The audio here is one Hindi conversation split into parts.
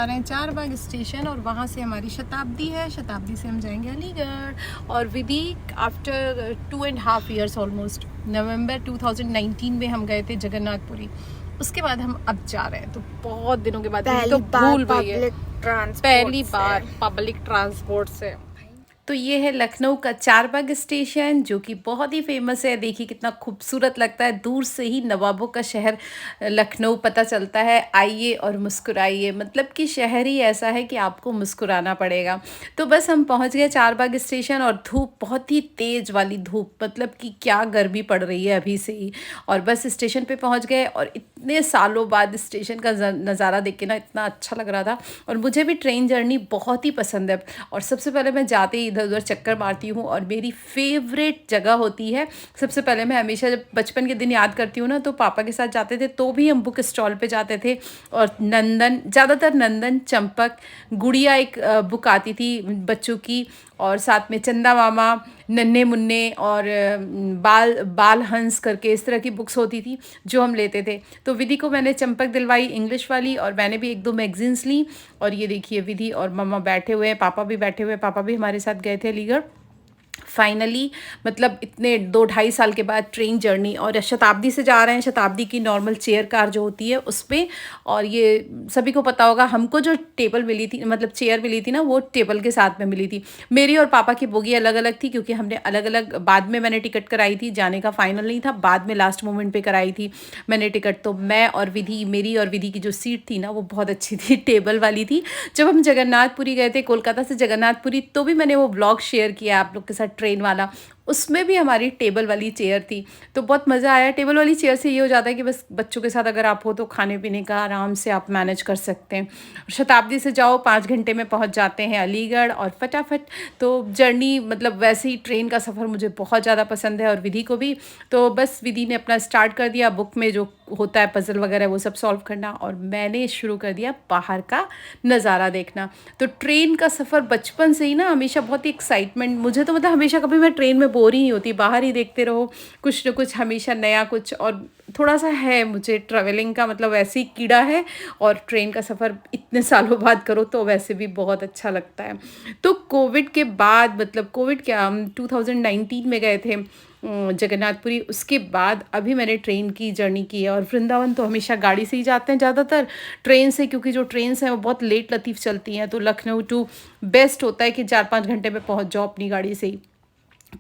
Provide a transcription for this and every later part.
रहे हैं चारबाग स्टेशन और वहाँ से हमारी शताब्दी है। शताब्दी से हम जाएंगे अलीगढ़। और विधि आफ्टर 2.5 years ऑलमोस्ट, नवंबर 2019 में हम गए थे जगन्नाथपुरी। उसके बाद हम अब जा रहे हैं, तो बहुत दिनों के बाद तो भूल गई है, पहली बार पब्लिक ट्रांसपोर्ट से। तो ये है लखनऊ का चारबाग स्टेशन, जो कि बहुत ही फेमस है। देखिए कितना खूबसूरत लगता है, दूर से ही नवाबों का शहर लखनऊ पता चलता है। आइए और मुस्कुराइए, मतलब कि शहर ही ऐसा है कि आपको मुस्कुराना पड़ेगा। तो बस हम पहुंच गए चारबाग स्टेशन, और धूप बहुत ही तेज़ वाली धूप, मतलब कि क्या गर्मी पड़ रही है अभी से ही। और बस स्टेशन पे पहुंच गए, और इतने सालों बाद स्टेशन का नज़ारा देख के ना इतना अच्छा लग रहा था। और मुझे भी ट्रेन जर्नी बहुत ही पसंद है, और सबसे पहले मैं जाते ही इधर उधर चक्कर मारती हूँ। और मेरी फेवरेट जगह होती है, सबसे पहले मैं हमेशा जब बचपन के दिन याद करती हूँ ना, तो पापा के साथ जाते थे तो भी हम बुक स्टॉल पे जाते थे। और नंदन, ज़्यादातर नंदन, चंपक, गुड़िया एक बुक आती थी बच्चों की, और साथ में चंदा मामा, नन्हे मुन्ने, और बाल बाल हंस करके इस तरह की बुक्स होती थी जो हम लेते थे। तो विधि को मैंने चंपक दिलवाई इंग्लिश वाली, और मैंने भी 1-2 मैगजीन्स ली। और ये देखिए विधि और मम्मा बैठे हुए हैं, पापा भी बैठे हुए हैं, पापा भी हमारे साथ गए थे अलीगढ़ फाइनली। मतलब इतने 2-2.5 साल के बाद ट्रेन जर्नी, और शताब्दी से जा रहे हैं, शताब्दी की नॉर्मल चेयर कार जो होती है उस पर। और ये सभी को पता होगा, हमको जो टेबल मिली थी, मतलब चेयर मिली थी ना, वो टेबल के साथ में मिली थी। मेरी और पापा की बोगी अलग अलग थी, क्योंकि हमने अलग अलग, बाद में मैंने टिकट कराई थी, जाने का फाइनल नहीं था, बाद में लास्ट मोमेंट पे कराई थी मैंने टिकट। तो मैं और विधि, मेरी और विधि की जो सीट थी ना, वो बहुत अच्छी थी, टेबल वाली थी। जब हम जगन्नाथपुरी गए थे, कोलकाता से जगन्नाथपुरी, तो भी मैंने वो ब्लॉग शेयर किया आप लोग के साथ ट्रेन वाला, उसमें भी हमारी टेबल वाली चेयर थी। तो बहुत मज़ा आया। टेबल वाली चेयर से ये हो जाता है कि बस बच्चों के साथ अगर आप हो तो खाने पीने का आराम से आप मैनेज कर सकते हैं। शताब्दी से जाओ, 5 घंटे में पहुंच जाते हैं अलीगढ़, और फटाफट। तो जर्नी, मतलब वैसे ही ट्रेन का सफ़र मुझे बहुत ज़्यादा पसंद है, और विधि को भी। तो बस विधि ने अपना स्टार्ट कर दिया, बुक में जो होता है पजल वगैरह वो सब सॉल्व करना, और मैंने शुरू कर दिया बाहर का नज़ारा देखना। तो ट्रेन का सफ़र बचपन से ही ना हमेशा बहुत ही एक्साइटमेंट, मुझे तो मतलब हमेशा, कभी मैं ट्रेन में बोर ही नहीं होती, बाहर ही देखते रहो कुछ न कुछ, हमेशा नया कुछ। और थोड़ा सा है मुझे ट्रैवलिंग का, मतलब वैसे ही कीड़ा है। और ट्रेन का सफ़र इतने सालों बाद करो तो वैसे भी बहुत अच्छा लगता है। तो कोविड के बाद, मतलब कोविड क्या, हम 2019 में गए थे जगन्नाथपुरी, उसके बाद अभी मैंने ट्रेन की जर्नी की है। और वृंदावन तो हमेशा गाड़ी से ही जाते हैं ज़्यादातर, ट्रेन से, क्योंकि जो ट्रेन्स हैं वो बहुत लेट लतीफ़ चलती हैं। तो लखनऊ टू बेस्ट होता है कि 4-5 घंटे में पहुंच जाओ अपनी गाड़ी से ही।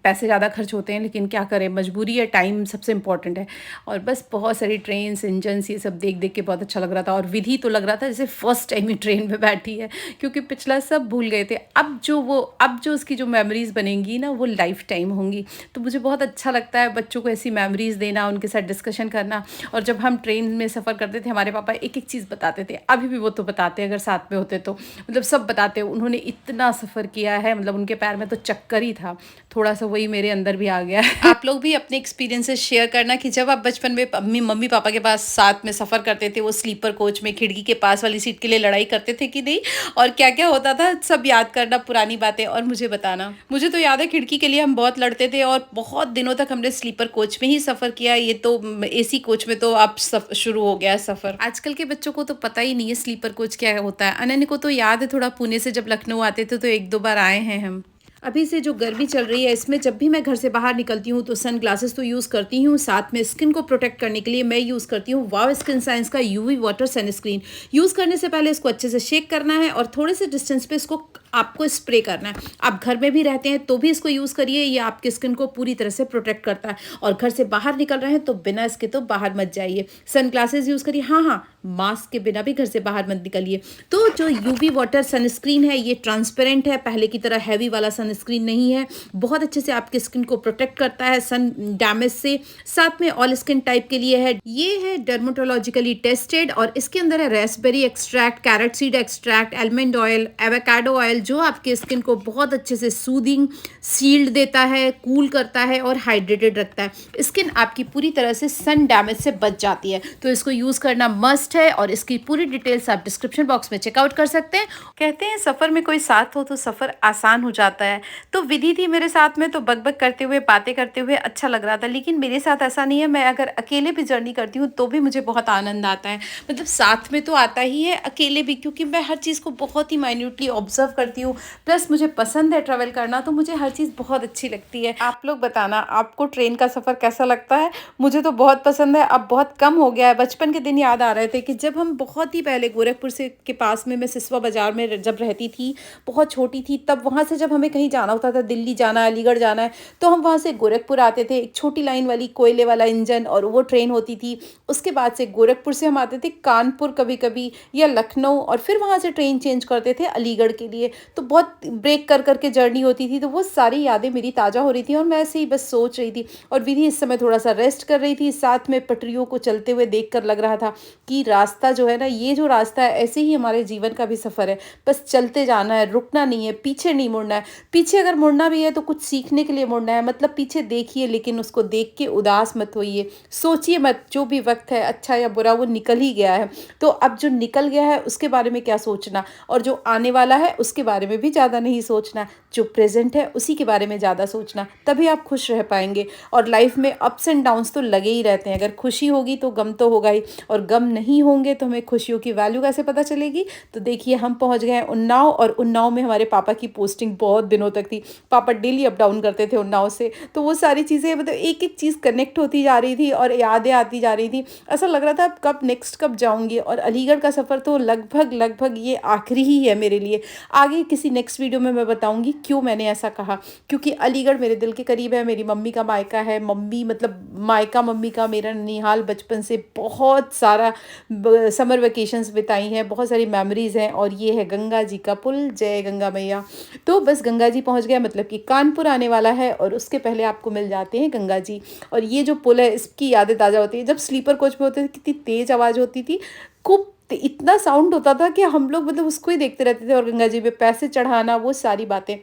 पैसे ज़्यादा खर्च होते हैं, लेकिन क्या करें, मजबूरी है, टाइम सबसे इम्पॉर्टेंट है। और बस बहुत सारी ट्रेन्स, इंजन्स, ये सब देख देख के बहुत अच्छा लग रहा था। और विधि तो लग रहा था जैसे फर्स्ट टाइम ही ट्रेन में बैठी है, क्योंकि पिछला सब भूल गए थे। अब जो उसकी जो मेमोरीज़ बनेंगी ना, वो लाइफ टाइम होंगी। तो मुझे बहुत अच्छा लगता है बच्चों को ऐसी मेमोरीज़ देना, उनके साथ डिस्कशन करना। और जब हम ट्रेन में सफ़र करते थे, हमारे पापा एक एक चीज़ बताते थे, अभी भी वो तो बताते हैं अगर साथ में होते तो, मतलब सब बताते। उन्होंने इतना सफ़र किया है, मतलब उनके पैर में तो चक्कर ही था। थोड़ा सा वही मेरे अंदर भी आ गया है। आप लोग भी अपने एक्सपीरियंसेस शेयर करना कि जब आप बचपन में मम्मी पापा के पास साथ में सफ़र करते थे, वो स्लीपर कोच में खिड़की के पास वाली सीट के लिए लड़ाई करते थे कि नहीं, और क्या क्या होता था, सब याद करना पुरानी बातें, और मुझे बताना। मुझे तो याद है खिड़की के लिए हम बहुत लड़ते थे, और बहुत दिनों तक हमने स्लीपर कोच में ही सफ़र किया। ये तो AC कोच में तो अब शुरू हो गया है सफ़र। आजकल के बच्चों को तो पता ही नहीं है स्लीपर कोच क्या होता है। अनन्या को तो याद है, थोड़ा पुणे से जब लखनऊ आते थे तो 1-2 बार आए हैं हम। अभी से जो गर्मी चल रही है, इसमें जब भी मैं घर से बाहर निकलती हूँ तो सन ग्लासेस तो यूज़ करती हूँ, साथ में स्किन को प्रोटेक्ट करने के लिए मैं यूज़ करती हूँ वाव स्किन साइंस का UV वाटर सनस्क्रीन। यूज़ करने से पहले इसको अच्छे से शेक करना है, और थोड़े से डिस्टेंस पे इसको आपको स्प्रे करना है। आप घर में भी रहते हैं तो भी इसको यूज़ करिए, ये आपके स्किन को पूरी तरह से प्रोटेक्ट करता है। और घर से बाहर निकल रहे हैं तो बिना इसके तो बाहर मत जाइए, सन ग्लासेस यूज़ करिए। हाँ, मास्क के बिना भी घर से बाहर मत निकलिए। तो जो UV वाटर सनस्क्रीन है, ये ट्रांसपेरेंट है, पहले की तरह हैवी वाला सनस्क्रीन नहीं है। बहुत अच्छे से आपके स्किन को प्रोटेक्ट करता है सन डैमेज से। साथ में ऑल स्किन टाइप के लिए है, ये है डर्मेटोलॉजिकली टेस्टेड, और इसके अंदर है Raspberry extract, carrot seed extract, almond oil, avocado oil, जो आपके स्किन को बहुत अच्छे से सूदिंग, शील्ड देता है, कूल करता है और हाइड्रेटेड रखता है। स्किन आपकी पूरी तरह से सन डैमेज से बच जाती है। तो इसको यूज़ करना मस्ट बेस्ट है और इसकी पूरी डिटेल्स आप डिस्क्रिप्शन बॉक्स में चेकआउट कर सकते हैं। कहते हैं सफ़र में कोई साथ हो तो सफ़र आसान हो जाता है। तो विधि थी मेरे साथ में, तो बक करते हुए बातें करते हुए अच्छा लग रहा था। लेकिन मेरे साथ ऐसा नहीं है, मैं अगर अकेले भी जर्नी करती हूँ तो भी मुझे बहुत आनंद आता है। मतलब साथ में तो आता ही है, अकेले भी, क्योंकि मैं हर चीज़ को बहुत ही माइन्यूटली ऑब्जर्व करती हूँ। प्लस मुझे पसंद है ट्रैवल करना, तो मुझे हर चीज़ बहुत अच्छी लगती है। आप लोग बताना आपको ट्रेन का सफ़र कैसा लगता है? मुझे तो बहुत पसंद है। अब बहुत कम हो गया है। बचपन के दिन याद आ रहे थे कि जब हम बहुत ही पहले गोरखपुर से के पास में, मैं सिसवा बाज़ार में जब रहती थी, बहुत छोटी थी, तब वहाँ से जब हमें कहीं जाना होता था, दिल्ली जाना है, अलीगढ़ जाना है, तो हम वहाँ से गोरखपुर आते थे। एक छोटी लाइन वाली कोयले वाला इंजन और वो ट्रेन होती थी। उसके बाद से गोरखपुर से हम आते थे कानपुर कभी कभी, या लखनऊ, और फिर वहाँ से ट्रेन चेंज करते थे अलीगढ़ के लिए। तो बहुत ब्रेक कर करके जर्नी होती थी। तो वो सारी यादें मेरी ताज़ा हो रही थी और मैं ऐसे ही बस सोच रही थी। और विधि इस समय थोड़ा सा रेस्ट कर रही थी, साथ में पटरियों को चलते हुए देख कर लग रहा था कि रास्ता जो है ना, ये जो रास्ता है, ऐसे ही हमारे जीवन का भी सफ़र है। बस चलते जाना है, रुकना नहीं है, पीछे नहीं मुड़ना है। पीछे अगर मुड़ना भी है तो कुछ सीखने के लिए मुड़ना है। मतलब पीछे देखिए, लेकिन उसको देख के उदास मत होइए, सोचिए मत। जो भी वक्त है, अच्छा या बुरा, वो निकल ही गया है। तो अब जो निकल गया है उसके बारे में क्या सोचना, और जो आने वाला है उसके बारे में भी ज़्यादा नहीं सोचना। जो प्रेजेंट है उसी के बारे में ज़्यादा सोचना, तभी आप खुश रह पाएंगे। और लाइफ में अप्स एंड डाउन्स तो लगे ही रहते हैं। अगर खुशी होगी तो गम तो होगा ही, और गम नहीं होंगे तो हमें खुशियों की वैल्यू कैसे पता चलेगी? तो देखिए, हम पहुंच गए हैं उन्नाव, और उन्नाव में हमारे पापा की पोस्टिंग बहुत दिनों तक थी। पापा डेली अप डाउन करते थे उन्नाव से। तो वो सारी चीज़ें, मतलब एक एक चीज़ कनेक्ट होती जा रही थी और यादें आती जा रही थी। ऐसा लग रहा था अब कब नेक्स्ट कब जाऊंगी। और अलीगढ़ का सफ़र तो लगभग ये आखिरी ही है मेरे लिए। आगे किसी नेक्स्ट वीडियो में मैं बताऊंगी क्यों मैंने ऐसा कहा, क्योंकि अलीगढ़ मेरे दिल के करीब है। मेरी मम्मी का मायका है। मम्मी मतलब मायका मम्मी का मेरा ननिहाल, बचपन से बहुत सारा समर वेकेशंस बिताई हैं, बहुत सारी मेमोरीज़ हैं। और ये है गंगा जी का पुल, जय गंगा मैया। तो बस गंगा जी पहुंच गया, मतलब कि कानपुर आने वाला है, और उसके पहले आपको मिल जाते हैं गंगा जी। और ये जो पुल है, इसकी यादें ताज़ा होती है। जब स्लीपर कोच में होते थे, कितनी तेज़ आवाज़ होती थी, खूब इतना साउंड होता था कि हम लोग मतलब उसको ही देखते रहते थे। और गंगा जी पे पैसे चढ़ाना, वो सारी बातें।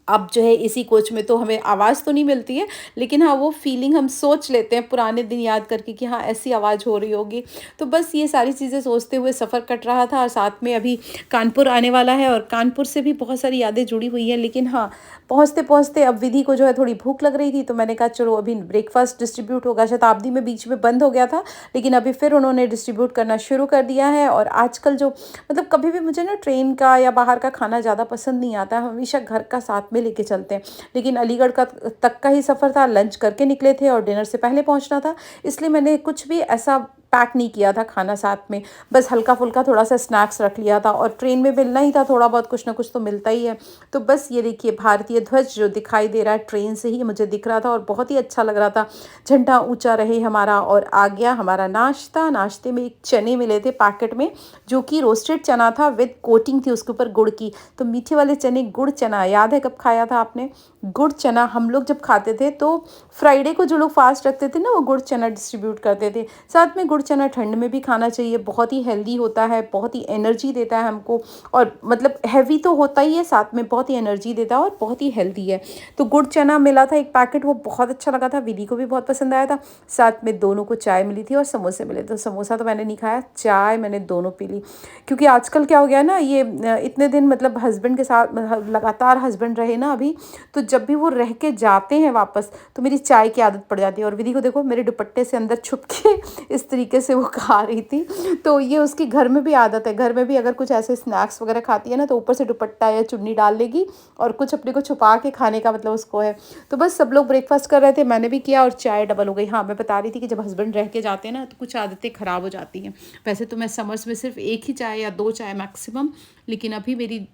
अब जो है इसी कोच में तो हमें आवाज़ तो नहीं मिलती है, लेकिन हाँ, वो फीलिंग हम सोच लेते हैं पुराने दिन याद करके कि हाँ, ऐसी आवाज़ हो रही होगी। तो बस ये सारी चीज़ें सोचते हुए सफ़र कट रहा था। और साथ में अभी कानपुर आने वाला है, और कानपुर से भी बहुत सारी यादें जुड़ी हुई हैं। लेकिन हाँ, पहुँचते पहुँचते अब विधि को जो है थोड़ी भूख लग रही थी, तो मैंने कहा चलो अभी ब्रेकफास्ट डिस्ट्रीब्यूट होगा। शताब्दी में बीच में बंद हो गया था, लेकिन अभी फिर उन्होंने डिस्ट्रीब्यूट करना शुरू कर दिया है। और आजकल जो, मतलब कभी भी मुझे ना ट्रेन का या बाहर का खाना ज़्यादा पसंद नहीं आता, हमेशा घर का साथ में लेके चलते हैं। लेकिन अलीगढ़ का तक का ही सफ़र था, लंच करके निकले थे और डिनर से पहले पहुंचना था, इसलिए मैंने कुछ भी ऐसा पैक नहीं किया था खाना साथ में। बस हल्का फुल्का थोड़ा सा स्नैक्स रख लिया था, और ट्रेन में मिलना ही था, थोड़ा बहुत कुछ ना कुछ तो मिलता ही है। तो बस ये देखिए, भारतीय ध्वज जो दिखाई दे रहा है, ट्रेन से ही मुझे दिख रहा था और बहुत ही अच्छा लग रहा था। झंडा ऊंचा रहे हमारा। और आ गया हमारा नाश्ता। नाश्ते में एक चने मिले थे पैकेट में, जो कि रोस्टेड चना था, विद कोटिंग थी उसके ऊपर गुड़ की। तो मीठे वाले चने, गुड़ चना, याद है कब खाया था आपने? गुड़ चना हम लोग जब खाते थे तो फ्राइडे को जो लोग फास्ट रखते थे ना, वो गुड़ चना डिस्ट्रीब्यूट करते थे। साथ में गुड़ चना ठंड में भी खाना चाहिए, बहुत ही हेल्दी होता है, बहुत ही एनर्जी देता है हमको। और मतलब हैवी तो होता ही है, साथ में बहुत ही एनर्जी देता है और बहुत ही हेल्दी है। तो गुड़ चना मिला था एक पैकेट, वो बहुत अच्छा लगा था, विधि को भी बहुत पसंद आया था। साथ में दोनों को चाय मिली थी और समोसे मिले। तो समोसा तो मैंने नहीं खाया, चाय मैंने दोनों पी ली। क्योंकि आजकल क्या हो गया ना, ये इतने दिन मतलब हस्बैंड के साथ लगातार हस्बैंड रहे ना अभी, तो जब भी वो रह के जाते हैं वापस, तो मेरी चाय की आदत पड़ जाती है। और विधि को देखो, मेरे दुपट्टे से अंदर छुप के इस तरीके से वो खा रही थी। तो ये उसकी घर में भी आदत है। घर में भी अगर कुछ ऐसे स्नैक्स वगैरह खाती है ना, तो ऊपर से दुपट्टा या चुन्नी डाल लेगी और कुछ अपने को छुपा के खाने का मतलब उसको है। तो बस सब लोग ब्रेकफास्ट कर रहे थे, मैंने भी किया और चाय डबल हो गई। हाँ, मैं बता रही थी कि जब हस्बैंड रह के जाते हैं ना, तो कुछ आदतें ख़राब हो जाती हैं। वैसे तो मैं समर्स में सिर्फ एक ही चाय या 2 चाय मैक्सिमम, लेकिन अभी मेरी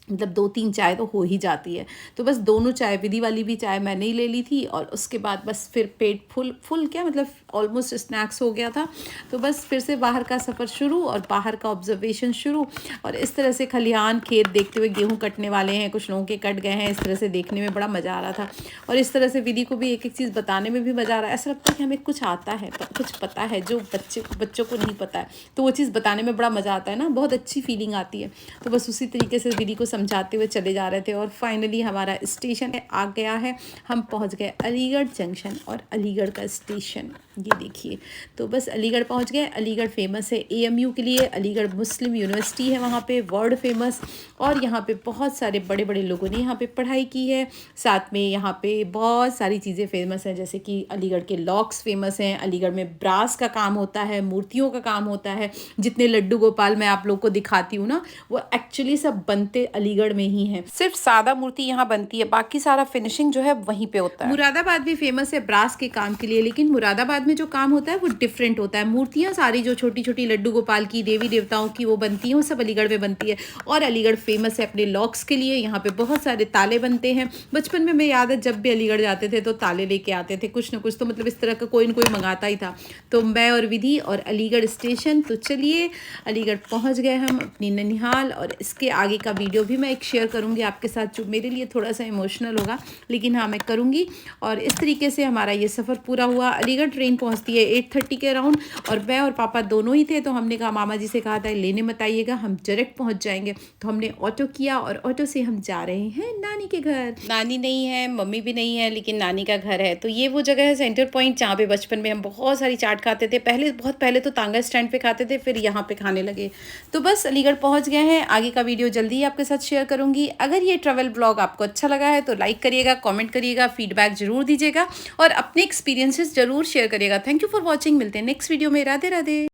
मतलब 2-3 चाय तो हो ही जाती है। तो बस दोनों चाय, विधि वाली भी चाय मैंने ही ले ली थी, और उसके बाद बस फिर पेट फुल क्या मतलब ऑलमोस्ट स्नैक्स हो गया था। तो बस फिर से बाहर का सफ़र शुरू और बाहर का ऑब्जर्वेशन शुरू। और इस तरह से खलिहान खेत देखते हुए, गेहूँ कटने वाले हैं, कुछ लोगों के कट गए हैं, इस तरह से देखने में बड़ा मज़ा आ रहा था। और इस तरह से विधि को भी एक एक चीज़ बताने में भी मज़ा आ रहा है। ऐसा लगता है कि हमें कुछ आता है, कुछ पता है जो बच्चों को नहीं पता है, तो वो चीज़ बताने में बड़ा मज़ा आता है ना, बहुत अच्छी फीलिंग आती है। तो बस उसी तरीके से विधि को समझाते हुए चले जा रहे थे। और फाइनली हमारा स्टेशन आ गया है, हम पहुंच गए अलीगढ़ जंक्शन और अलीगढ़ का स्टेशन। ये देखिए, तो बस अलीगढ़ पहुंच गए। अलीगढ़ फेमस है एएमयू के लिए, अलीगढ़ मुस्लिम यूनिवर्सिटी है वहाँ पे, वर्ल्ड फेमस। और यहाँ पे बहुत सारे बड़े बड़े लोगों ने यहाँ पे पढ़ाई की है। साथ में यहाँ पे बहुत सारी चीज़ें फेमस हैं, जैसे कि अलीगढ़ के लॉक्स फेमस हैं। अलीगढ़ में ब्रास का काम होता है, मूर्तियों का काम होता है। जितने लड्डू गोपाल मैं आप लोग को दिखाती हूँ ना, वो एक्चुअली सब बनते अलीगढ़ में ही हैं। सिर्फ सादा मूर्ति यहाँ बनती है, बाकी सारा फिनिशिंग जो है वहीं पे होता है। मुरादाबाद भी फेमस है ब्रास के काम के लिए, लेकिन मुरादाबाद में जो काम होता है वो डिफरेंट होता है। मूर्तियाँ सारी जो छोटी छोटी लड्डू गोपाल की, देवी देवताओं की वो बनती हैं, वो सब अलीगढ़ में बनती है। और अलीगढ़ फेमस है अपने लॉक्स के लिए। यहाँ पे बहुत सारे ताले बनते हैं। बचपन में मैं याद है जब भी अलीगढ़ जाते थे तो ताले लेके आते थे, कुछ ना कुछ तो मतलब इस तरह का कोई ना कोई मंगाता ही था। तो मैं और विधि और अलीगढ़ स्टेशन, तो चलिए अलीगढ़ पहुँच गए हम अपनी ननिहाल। और इसके आगे का वीडियो भी मैं एक शेयर करूँगी आपके साथ, जो मेरे लिए थोड़ा सा इमोशनल होगा, लेकिन हाँ मैं करूँगी। और इस तरीके से हमारा ये सफ़र पूरा हुआ। अलीगढ़ ट्रेन पहुंचती है 8:30 के अराउंड, और मैं और पापा दोनों ही थे। तो हमने कहा, मामा जी से कहा था लेने मत आइएगा, हम डायरेक्ट पहुंच जाएंगे। तो हमने ऑटो किया और ऑटो से हम जा रहे हैं नानी के घर। नानी नहीं है, मम्मी भी नहीं है, लेकिन नानी का घर है। तो ये वो जगह है सेंटर पॉइंट, जहाँ पे बचपन में हम बहुत सारी चाट खाते थे। बहुत पहले तो तांगा स्टैंड पे खाते थे, फिर यहाँ पे खाने लगे। तो बस अलीगढ़ पहुँच गए हैं। आगे का वीडियो जल्दी ही आपके साथ शेयर करूँगी। अगर ये ट्रैवल ब्लॉग आपको अच्छा लगा है तो लाइक करिएगा, कॉमेंट करिएगा, फीडबैक जरूर दीजिएगा और अपने एक्सपीरियंसेस जरूर शेयर करिएगा। Thank you for watching. मिलते हैं नेक्स्ट वीडियो में। राधे राधे।